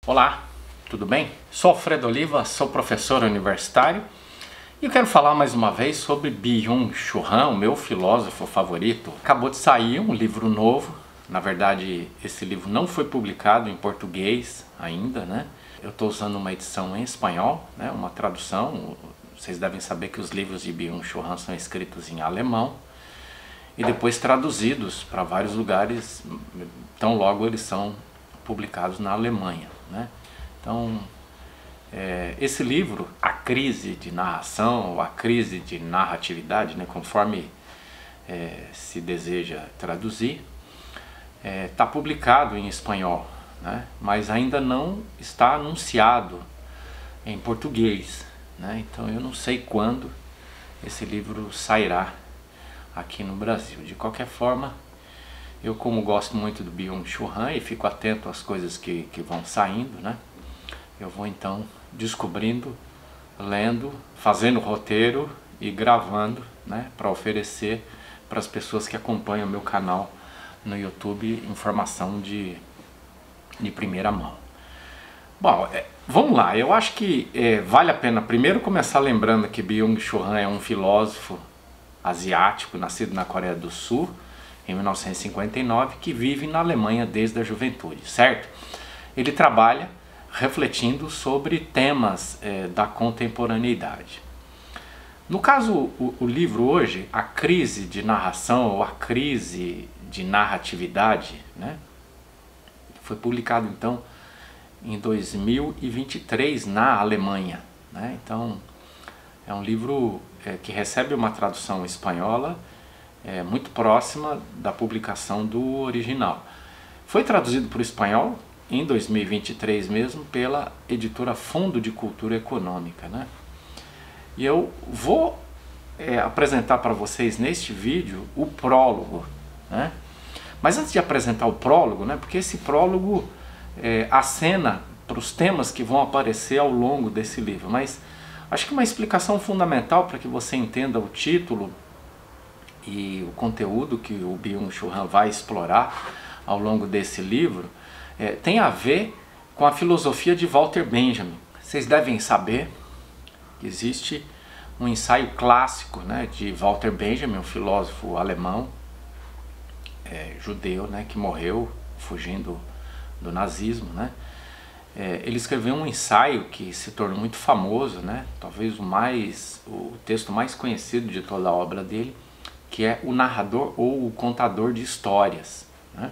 Olá, tudo bem? Sou Alfredo Oliva, sou professor universitário e eu quero falar mais uma vez sobre Byung-Chul Han, o meu filósofo favorito. Acabou de sair um livro novo, na verdade esse livro não foi publicado em português ainda, né? Eu estou usando uma edição em espanhol, né? Uma tradução. Vocês devem saber que os livros de Byung-Chul Han são escritos em alemão e depois traduzidos para vários lugares, tão logo eles são publicados na Alemanha, né? Então, esse livro, A Crise de Narração, ou A Crise de Narratividade, né, conforme se deseja traduzir, está publicado em espanhol, né, mas ainda não está anunciado em português, né? Então eu não sei quando esse livro sairá aqui no Brasil. De qualquer forma, eu, como gosto muito do Byung-Chul Han e fico atento às coisas que vão saindo, né? Eu vou então descobrindo, lendo, fazendo roteiro e gravando, né? Para oferecer para as pessoas que acompanham o meu canal no YouTube informação de primeira mão. Bom, vamos lá. Eu acho que vale a pena primeiro começar lembrando que Byung-Chul Han é um filósofo asiático, nascido na Coreia do Sul, em 1959, que vive na Alemanha desde a juventude, certo? Ele trabalha refletindo sobre temas da contemporaneidade. No caso, o livro hoje, A Crise de Narração, ou A Crise de Narratividade, né? Foi publicado então em 2023 na Alemanha, né? Então é um livro que recebe uma tradução espanhola muito próxima da publicação do original. Foi traduzido para o espanhol em 2023 mesmo pela editora Fundo de Cultura Econômica, né? E eu vou apresentar para vocês neste vídeo o prólogo, né? Mas antes de apresentar o prólogo, né, porque esse prólogo acena para os temas que vão aparecer ao longo desse livro, mas acho que uma explicação fundamental para que você entenda o título e o conteúdo que o Byung-Chul Han vai explorar ao longo desse livro tem a ver com a filosofia de Walter Benjamin. Vocês devem saber que existe um ensaio clássico, né, de Walter Benjamin, um filósofo alemão, judeu, né, que morreu fugindo do nazismo, né? Ele escreveu um ensaio que se tornou muito famoso, né? Talvez o texto mais conhecido de toda a obra dele, que é O Narrador ou O Contador de Histórias, né?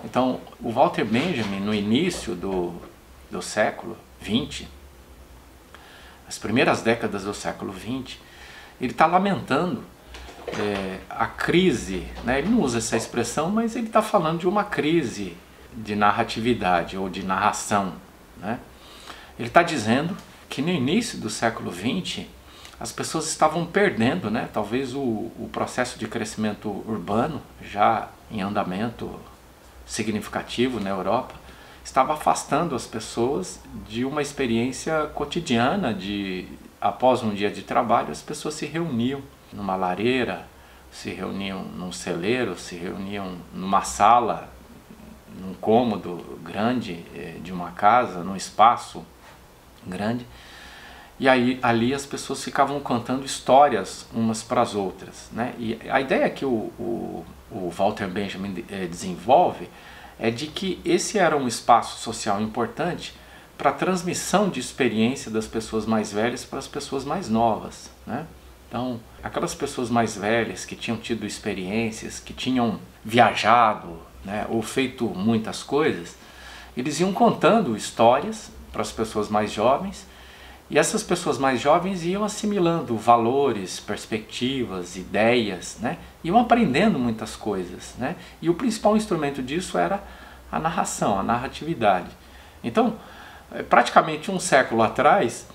Então, o Walter Benjamin, no início do século XX, as primeiras décadas do século XX, ele está lamentando a crise, né? Ele não usa essa expressão, mas ele está falando de uma crise de narratividade ou de narração, né? Ele está dizendo que no início do século XX as pessoas estavam perdendo, né? Talvez o processo de crescimento urbano, já em andamento significativo na Europa, estava afastando as pessoas de uma experiência cotidiana após um dia de trabalho, as pessoas se reuniam numa lareira, se reuniam num celeiro, se reuniam numa sala, num cômodo grande de uma casa, num espaço grande, e aí ali as pessoas ficavam contando histórias umas para as outras, né? E a ideia que o Walter Benjamin desenvolve é de que esse era um espaço social importante para a transmissão de experiência das pessoas mais velhas para as pessoas mais novas, né? Então, aquelas pessoas mais velhas que tinham tido experiências, que tinham viajado, né, ou feito muitas coisas, eles iam contando histórias para as pessoas mais jovens, e essas pessoas mais jovens iam assimilando valores, perspectivas, ideias, né, iam aprendendo muitas coisas, né, e o principal instrumento disso era a narração, a narratividade. Então, praticamente um século atrás,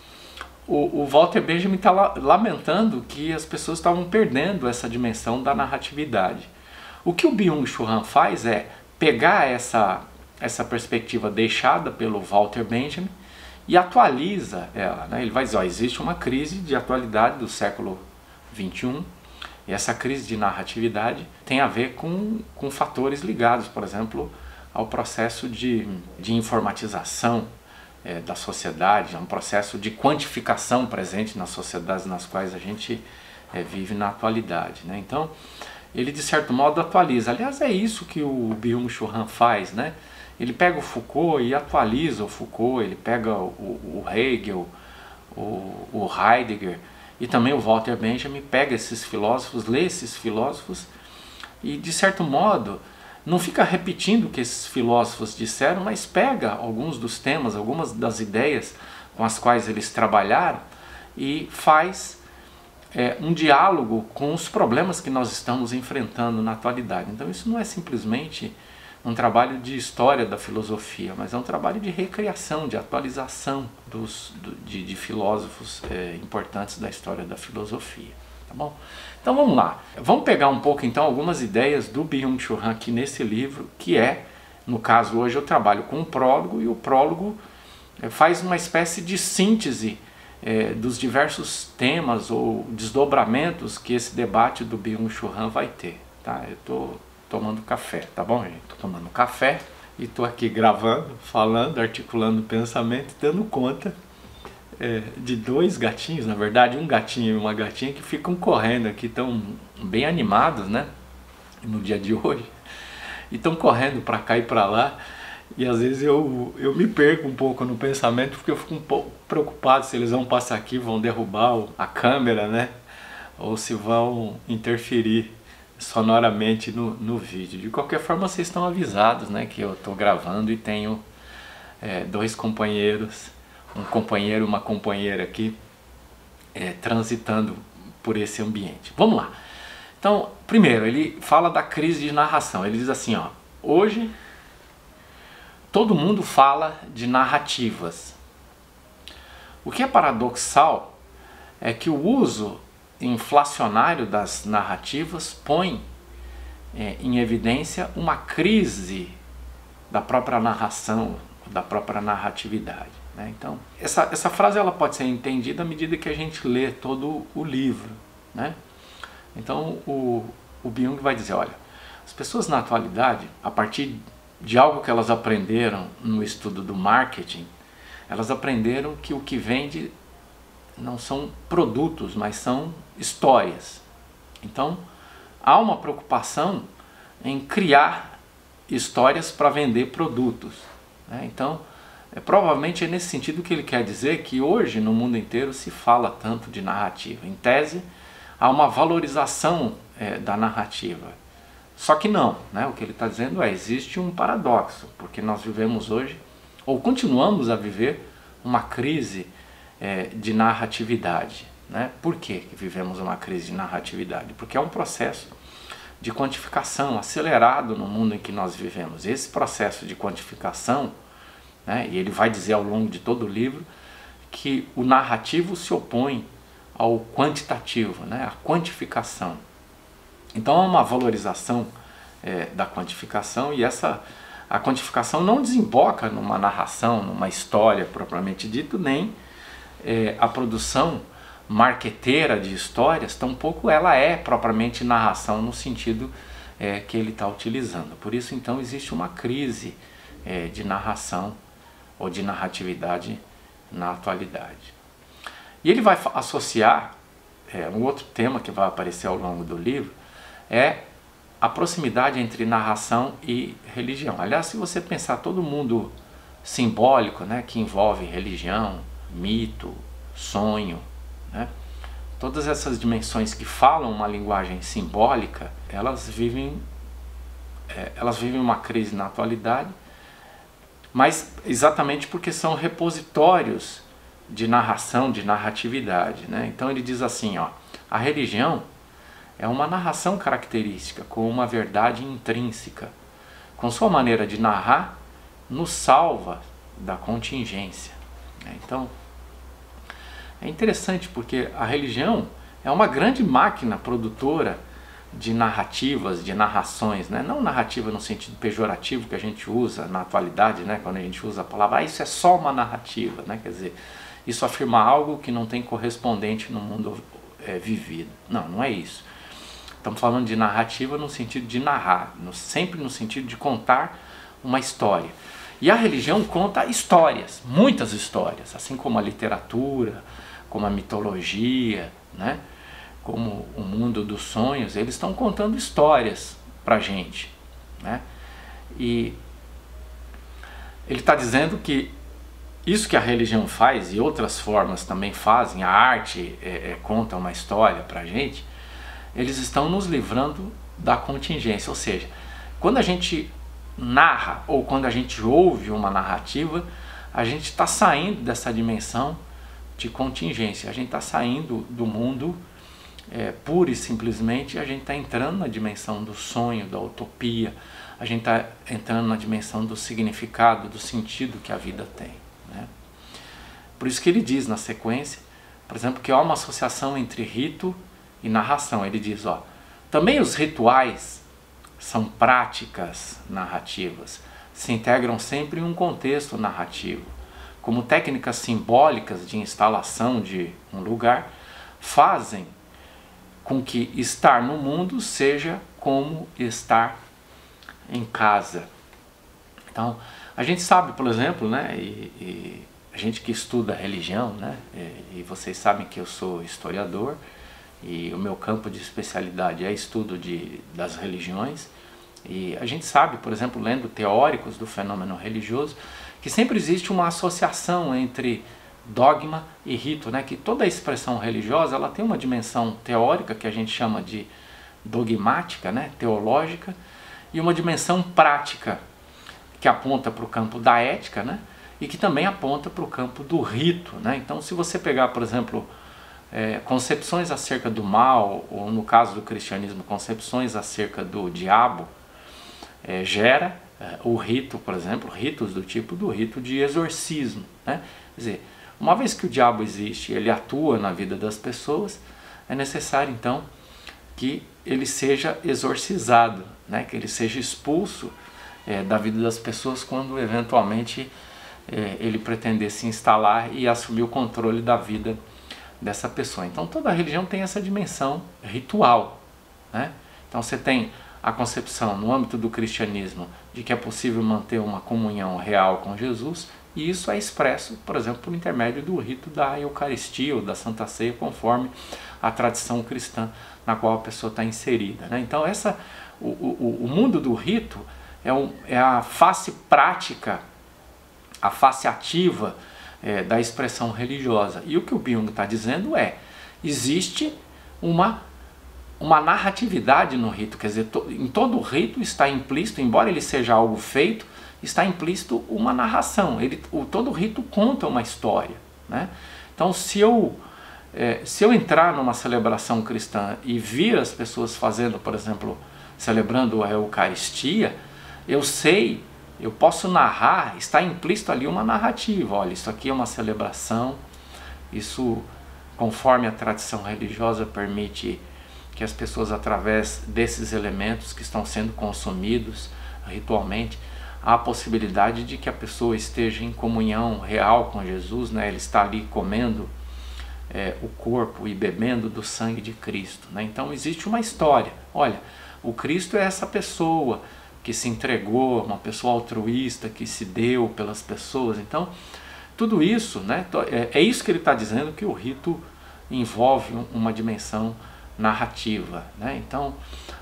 o Walter Benjamin está lamentando que as pessoas estavam perdendo essa dimensão da narratividade. O que o Byung-Chul Han faz é pegar essa perspectiva deixada pelo Walter Benjamin e atualiza ela, né? Ele vai dizer, existe uma crise de atualidade do século XXI, e essa crise de narratividade tem a ver com fatores ligados, por exemplo, ao processo de informatização da sociedade, a um processo de quantificação presente nas sociedades nas quais a gente vive na atualidade, né? Então, ele de certo modo atualiza. Aliás, é isso que o Byung-Chul Han faz, né? Ele pega o Foucault e atualiza o Foucault, ele pega o Hegel, o Heidegger e também o Walter Benjamin, pega esses filósofos, lê esses filósofos e de certo modo não fica repetindo o que esses filósofos disseram, mas pega alguns dos temas, algumas das ideias com as quais eles trabalharam e faz um diálogo com os problemas que nós estamos enfrentando na atualidade. Então isso não é simplesmente um trabalho de história da filosofia, mas é um trabalho de recriação, de atualização de filósofos importantes da história da filosofia. Tá bom? Então vamos lá. Vamos pegar um pouco então algumas ideias do Byung-Chul Han aqui nesse livro, que no caso hoje eu trabalho com um prólogo, e o prólogo faz uma espécie de síntese dos diversos temas ou desdobramentos que esse debate do Byung-Chul Han vai ter. Tá? Eu estou tomando café, tá bom, gente? Estou tomando café e estou aqui gravando, falando, articulando o pensamento, dando conta de dois gatinhos, na verdade um gatinho e uma gatinha, que ficam correndo aqui, estão bem animados, né, no dia de hoje, e estão correndo para cá e para lá, e às vezes eu me perco um pouco no pensamento, porque eu fico um pouco preocupado se eles vão passar aqui, vão derrubar a câmera, né, ou se vão interferir sonoramente no vídeo. De qualquer forma, vocês estão avisados, né, que eu estou gravando e tenho dois companheiros, um companheiro e uma companheira aqui transitando por esse ambiente. Vamos lá. Então, primeiro, ele fala da crise de narração. Ele diz assim, ó, hoje todo mundo fala de narrativas. O que é paradoxal é que o uso inflacionário das narrativas põe em evidência uma crise da própria narração, da própria narratividade. Então, essa frase ela pode ser entendida à medida que a gente lê todo o livro, né? Então, o Byung vai dizer, olha, as pessoas na atualidade, a partir de algo que elas aprenderam no estudo do marketing, elas aprenderam que o que vende não são produtos, mas são histórias. Então, há uma preocupação em criar histórias para vender produtos, né? Então, provavelmente é nesse sentido que ele quer dizer que hoje no mundo inteiro se fala tanto de narrativa. Em tese, há uma valorização da narrativa. Só que não, né? O que ele está dizendo existe um paradoxo, porque nós vivemos hoje, ou continuamos a viver, uma crise de narratividade, né? Por que vivemos uma crise de narratividade? Porque é um processo de quantificação acelerado no mundo em que nós vivemos. Esse processo de quantificação, né, e ele vai dizer ao longo de todo o livro que o narrativo se opõe ao quantitativo, né, a quantificação. Então há uma valorização da quantificação, e a quantificação não desemboca numa narração, numa história propriamente dito, nem a produção marqueteira de histórias, tampouco ela é propriamente narração no sentido que ele está utilizando. Por isso então existe uma crise de narração ou de narratividade na atualidade. E ele vai associar um outro tema que vai aparecer ao longo do livro, é a proximidade entre narração e religião. Aliás, se você pensar todo mundo simbólico, né, que envolve religião, mito, sonho, né, todas essas dimensões que falam uma linguagem simbólica, elas vivem uma crise na atualidade, mas exatamente porque são repositórios de narração, de narratividade, né? Então ele diz assim, ó, a religião é uma narração característica, com uma verdade intrínseca. Com sua maneira de narrar, nos salva da contingência. Então, é interessante porque a religião é uma grande máquina produtora de narrativas, de narrações, né? Não narrativa no sentido pejorativo que a gente usa na atualidade, né? Quando a gente usa a palavra, isso é só uma narrativa, né? Quer dizer, isso afirma algo que não tem correspondente no mundo vivido. Não, não é isso. Estamos falando de narrativa no sentido de narrar, sempre no sentido de contar uma história. E a religião conta histórias, muitas histórias, assim como a literatura, como a mitologia, né? Como o mundo dos sonhos, eles estão contando histórias para a gente, né? E ele está dizendo que isso que a religião faz, e outras formas também fazem, a arte conta uma história para a gente, eles estão nos livrando da contingência. Ou seja, quando a gente narra ou quando a gente ouve uma narrativa, a gente está saindo dessa dimensão de contingência, a gente está saindo do mundo pura e simplesmente, a gente está entrando na dimensão do sonho, da utopia, a gente está entrando na dimensão do significado, do sentido que a vida tem, né? Por isso que ele diz na sequência, por exemplo, que há uma associação entre rito e narração. Ele diz, ó, também os rituais são práticas narrativas, se integram sempre em um contexto narrativo, como técnicas simbólicas de instalação de um lugar, fazem com que estar no mundo seja como estar em casa. Então, a gente sabe, por exemplo, né, e a gente que estuda religião, né, e vocês sabem que eu sou historiador, e o meu campo de especialidade é estudo das religiões, e a gente sabe, por exemplo, lendo teóricos do fenômeno religioso, que sempre existe uma associação entre dogma e rito, né? Que toda a expressão religiosa ela tem uma dimensão teórica que a gente chama de dogmática, né? Teológica, e uma dimensão prática que aponta para o campo da ética, né? E que também aponta para o campo do rito, né? Então, se você pegar, por exemplo, concepções acerca do mal, ou no caso do cristianismo, concepções acerca do diabo, gera o rito, por exemplo, ritos do tipo do rito de exorcismo, né? Quer dizer, uma vez que o diabo existe, ele atua na vida das pessoas, é necessário então que ele seja exorcizado, né? Que ele seja expulso da vida das pessoas quando eventualmente ele pretender se instalar e assumir o controle da vida dessa pessoa. Então toda a religião tem essa dimensão ritual, né? Então você tem a concepção no âmbito do cristianismo de que é possível manter uma comunhão real com Jesus, e isso é expresso, por exemplo, por intermédio do rito da Eucaristia ou da Santa Ceia, conforme a tradição cristã na qual a pessoa está inserida, né? Então o mundo do rito é a face prática, a face ativa da expressão religiosa. E o que o Byung está dizendo existe uma narratividade no rito, quer dizer, em todo rito está implícito, embora ele seja algo feito, está implícito uma narração. Todo rito conta uma história, né? Então, se eu entrar numa celebração cristã e vir as pessoas fazendo, por exemplo, celebrando a Eucaristia, eu posso narrar, está implícito ali uma narrativa. Olha, isso aqui é uma celebração, isso, conforme a tradição religiosa, permite que as pessoas, através desses elementos que estão sendo consumidos ritualmente, há a possibilidade de que a pessoa esteja em comunhão real com Jesus, né? Ele está ali comendo o corpo e bebendo do sangue de Cristo, né? Então existe uma história. Olha, o Cristo é essa pessoa que se entregou, uma pessoa altruísta, que se deu pelas pessoas. Então, tudo isso, né? É isso que ele está dizendo, que o rito envolve uma dimensão narrativa, né? Então,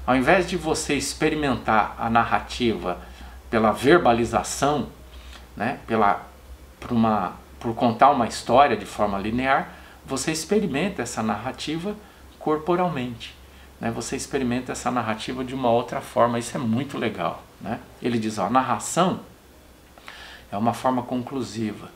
ao invés de você experimentar a narrativa pela verbalização, né? Por contar uma história de forma linear, você experimenta essa narrativa corporalmente, né? Você experimenta essa narrativa de uma outra forma. Isso é muito legal, né? Ele diz, ó, a narração é uma forma conclusiva,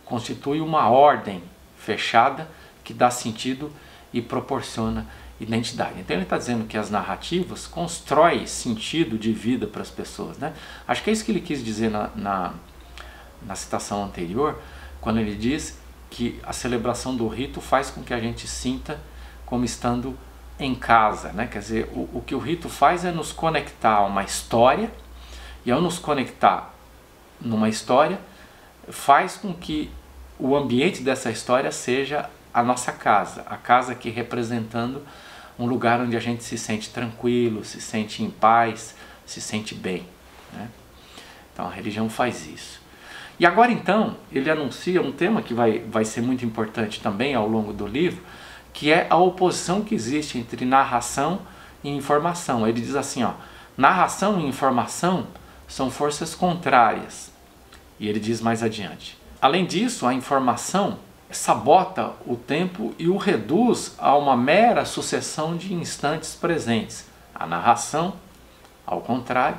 constitui uma ordem fechada que dá sentido e proporciona identidade. Então ele está dizendo que as narrativas constroem sentido de vida para as pessoas, né? Acho que é isso que ele quis dizer na citação anterior, quando ele diz que a celebração do rito faz com que a gente sinta como estando em casa, né? Quer dizer, o que o rito faz é nos conectar a uma história, e ao nos conectar numa história, faz com que o ambiente dessa história seja a nossa casa, a casa aqui representando um lugar onde a gente se sente tranquilo, se sente em paz, se sente bem, né? Então a religião faz isso. E agora então, ele anuncia um tema que vai ser muito importante também ao longo do livro, que é a oposição que existe entre narração e informação. Ele diz assim, ó, narração e informação são forças contrárias. E ele diz mais adiante. Além disso, a informação sabota o tempo e o reduz a uma mera sucessão de instantes presentes. A narração, ao contrário,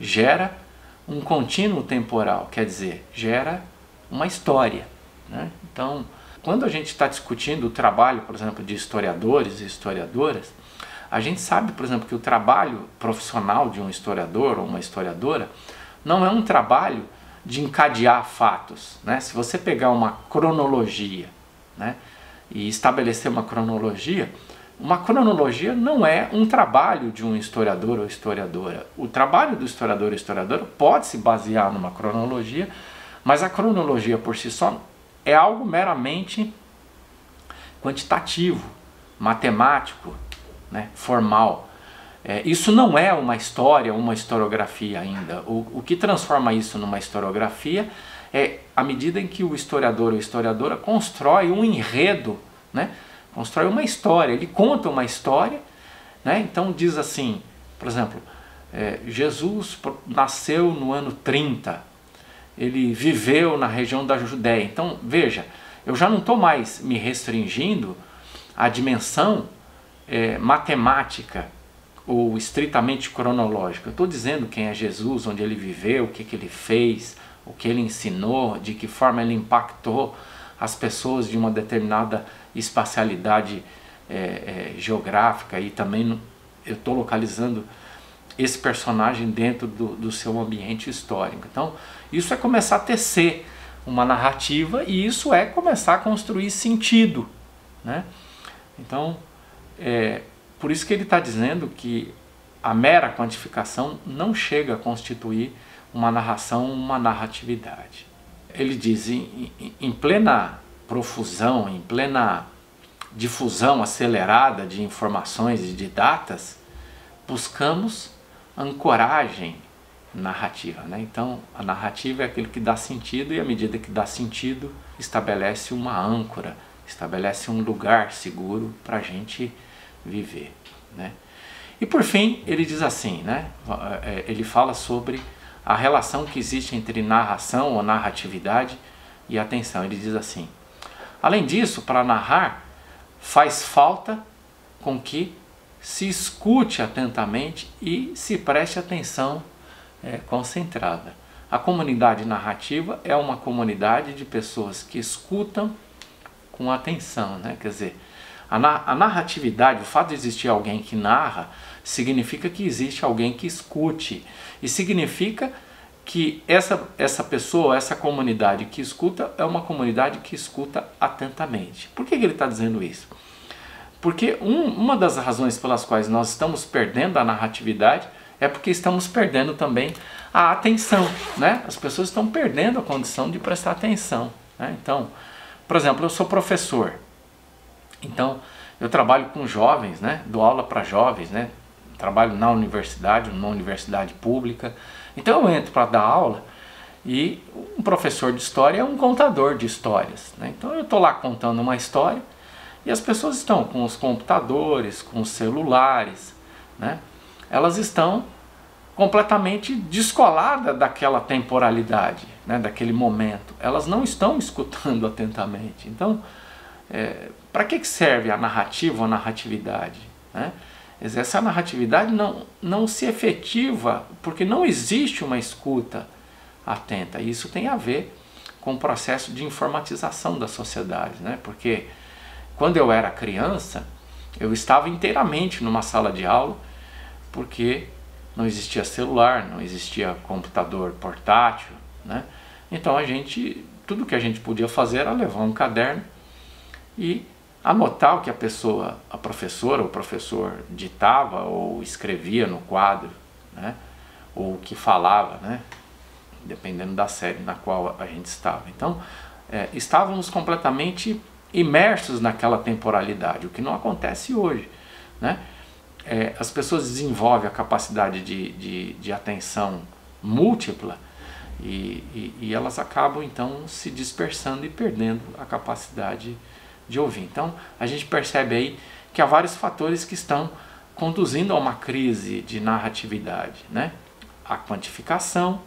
gera um contínuo temporal, quer dizer, gera uma história, né? Então, quando a gente está discutindo o trabalho, por exemplo, de historiadores e historiadoras, a gente sabe, por exemplo, que o trabalho profissional de um historiador ou uma historiadora não é um trabalho de encadear fatos, né? Se você pegar uma cronologia, né, e estabelecer uma cronologia não é um trabalho de um historiador ou historiadora. O trabalho do historiador ou historiadora pode se basear numa cronologia, mas a cronologia por si só é algo meramente quantitativo, matemático, né, formal. Isso não é uma história, uma historiografia ainda. O que transforma isso numa historiografia é a medida em que o historiador ou historiadora constrói um enredo, né? Constrói uma história, ele conta uma história, né? Então diz assim, por exemplo, Jesus nasceu no ano 30, ele viveu na região da Judéia. Então veja, eu já não estou mais me restringindo à dimensão matemática ou estritamente cronológica. Eu estou dizendo quem é Jesus, onde ele viveu, o que ele fez, o que ele ensinou, de que forma ele impactou as pessoas de uma determinada espacialidade geográfica, e também eu estou localizando esse personagem dentro do seu ambiente histórico. Então isso é começar a tecer uma narrativa, e isso é começar a construir sentido, né? Então por isso que ele está dizendo que a mera quantificação não chega a constituir uma narração, uma narratividade. Ele diz, em plena profusão, em plena difusão acelerada de informações e de datas, buscamos ancoragem narrativa, né? Então a narrativa é aquilo que dá sentido, e à medida que dá sentido, estabelece uma âncora, estabelece um lugar seguro para a gente viver, né? E por fim ele diz assim, né? Ele fala sobre a relação que existe entre narração ou narratividade e atenção. Ele diz assim: além disso, para narrar, faz falta com que se escute atentamente e se preste atenção concentrada. A comunidade narrativa é uma comunidade de pessoas que escutam com atenção, né? Quer dizer, a narratividade, o fato de existir alguém que narra, significa que existe alguém que escute, e significa que essa pessoa, essa comunidade que escuta, é uma comunidade que escuta atentamente. Por que ele está dizendo isso? Porque uma das razões pelas quais nós estamos perdendo a narratividade é porque estamos perdendo também a atenção, né? As pessoas estão perdendo a condição de prestar atenção, né? Então, por exemplo, eu sou professor, então eu trabalho com jovens, né? Dou aula para jovens, né? Trabalho na universidade, numa universidade pública. Então eu entro para dar aula, e um professor de história é um contador de histórias, né? Então eu estou lá contando uma história, e as pessoas estão com os computadores, com os celulares, né? Elas estão completamente descoladas daquela temporalidade, né? Daquele momento. Elas não estão escutando atentamente. Então, para que serve a narrativa ou a narratividade, né? Essa narratividade não se efetiva porque não existe uma escuta atenta. E isso tem a ver com o processo de informatização da sociedade, né? Porque quando eu era criança, eu estava inteiramente numa sala de aula, porque não existia celular, não existia computador portátil, né? Então tudo que a gente podia fazer era levar um caderno e anotar o que a professora ou o professor ditava ou escrevia no quadro, né? Ou o que falava, né? Dependendo da série na qual a gente estava. Então, estávamos completamente imersos naquela temporalidade, o que não acontece hoje, né? As pessoas desenvolvem a capacidade de atenção múltipla E elas acabam então se dispersando e perdendo a capacidade de ouvir. Então a gente percebe aí que há vários fatores que estão conduzindo a uma crise de narratividade, né? A quantificação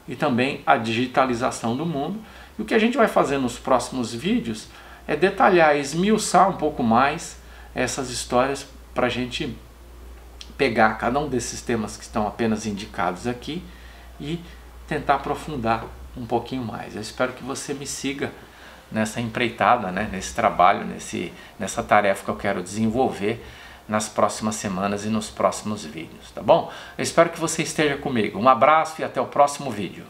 e também a digitalização do mundo. E o que a gente vai fazer nos próximos vídeos é detalhar, esmiuçar um pouco mais essas histórias para a gente pegar cada um desses temas que estão apenas indicados aqui e tentar aprofundar um pouquinho mais. Eu espero que você me siga nessa empreitada, né, nesse trabalho, nessa tarefa que eu quero desenvolver nas próximas semanas e nos próximos vídeos, tá bom? Eu espero que você esteja comigo. Um abraço e até o próximo vídeo.